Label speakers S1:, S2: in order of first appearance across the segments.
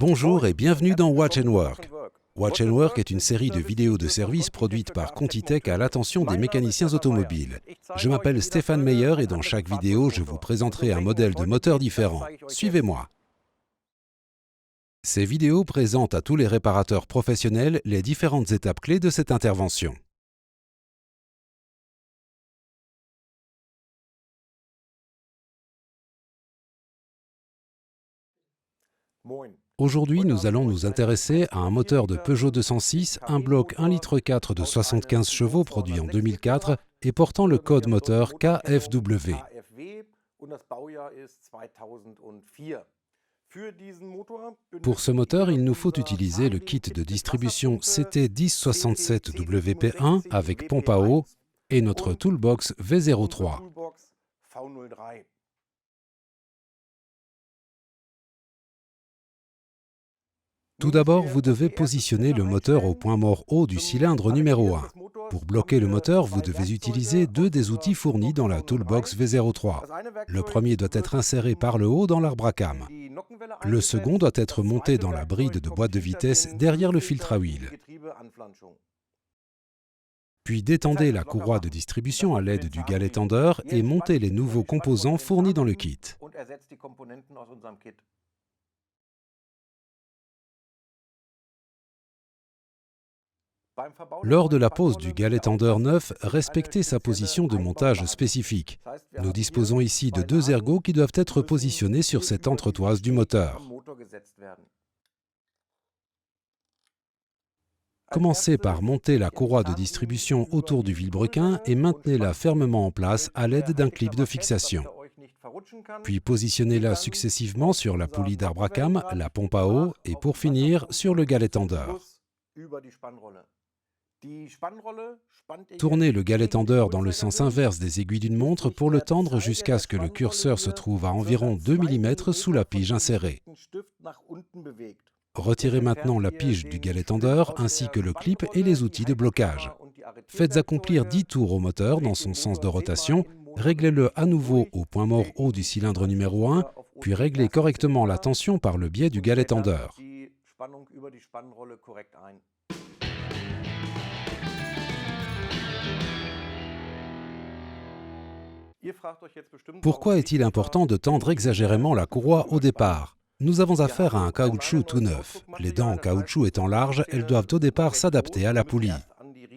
S1: Bonjour et bienvenue dans Watch & Work. Watch & Work est une série de vidéos de service produite par Contitech à l'attention des mécaniciens automobiles. Je m'appelle Stéphane Meyer et dans chaque vidéo, je vous présenterai un modèle de moteur différent. Suivez-moi. Ces vidéos présentent à tous les réparateurs professionnels les différentes étapes clés de cette intervention. Aujourd'hui, nous allons nous intéresser à un moteur de Peugeot 206, un bloc 1,4 litre de 75 chevaux produit en 2004 et portant le code moteur KFW. Pour ce moteur, il nous faut utiliser le kit de distribution CT1067WP1 avec pompe à eau et notre Toolbox V03. Tout d'abord, vous devez positionner le moteur au point mort haut du cylindre numéro 1. Pour bloquer le moteur, vous devez utiliser deux des outils fournis dans la Toolbox V03. Le premier doit être inséré par le haut dans l'arbre à cam. Le second doit être monté dans la bride de boîte de vitesse derrière le filtre à huile. Puis détendez la courroie de distribution à l'aide du galet tendeur et montez les nouveaux composants fournis dans le kit. Lors de la pose du galet tendeur neuf, respectez sa position de montage spécifique. Nous disposons ici de deux ergots qui doivent être positionnés sur cette entretoise du moteur. Commencez par monter la courroie de distribution autour du vilebrequin et maintenez-la fermement en place à l'aide d'un clip de fixation. Puis positionnez-la successivement sur la poulie d'arbre à cam, la pompe à eau et pour finir sur le galet tendeur. Tournez le galet tendeur dans le sens inverse des aiguilles d'une montre pour le tendre jusqu'à ce que le curseur se trouve à environ 2 mm sous la pige insérée. Retirez maintenant la pige du galet tendeur ainsi que le clip et les outils de blocage. Faites accomplir 10 tours au moteur dans son sens de rotation, réglez-le à nouveau au point mort haut du cylindre numéro 1, puis réglez correctement la tension par le biais du galet tendeur. Pourquoi est-il important de tendre exagérément la courroie au départ? Nous avons affaire à un caoutchouc tout neuf. Les dents en caoutchouc étant larges, elles doivent au départ s'adapter à la poulie.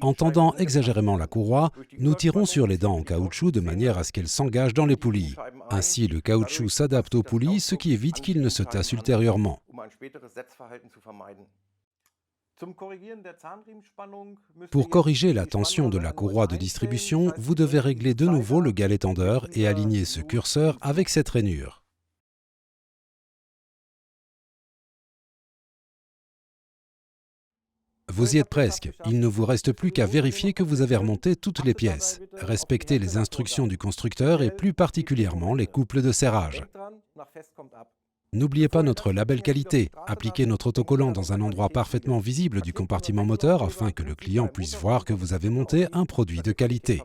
S1: En tendant exagérément la courroie, nous tirons sur les dents en caoutchouc de manière à ce qu'elles s'engagent dans les poulies. Ainsi, le caoutchouc s'adapte aux poulies, ce qui évite qu'il ne se tasse ultérieurement. Pour corriger la tension de la courroie de distribution, vous devez régler de nouveau le galet tendeur et aligner ce curseur avec cette rainure. Vous y êtes presque. Il ne vous reste plus qu'à vérifier que vous avez remonté toutes les pièces. Respectez les instructions du constructeur et plus particulièrement les couples de serrage. N'oubliez pas notre label qualité. Appliquez notre autocollant dans un endroit parfaitement visible du compartiment moteur afin que le client puisse voir que vous avez monté un produit de qualité.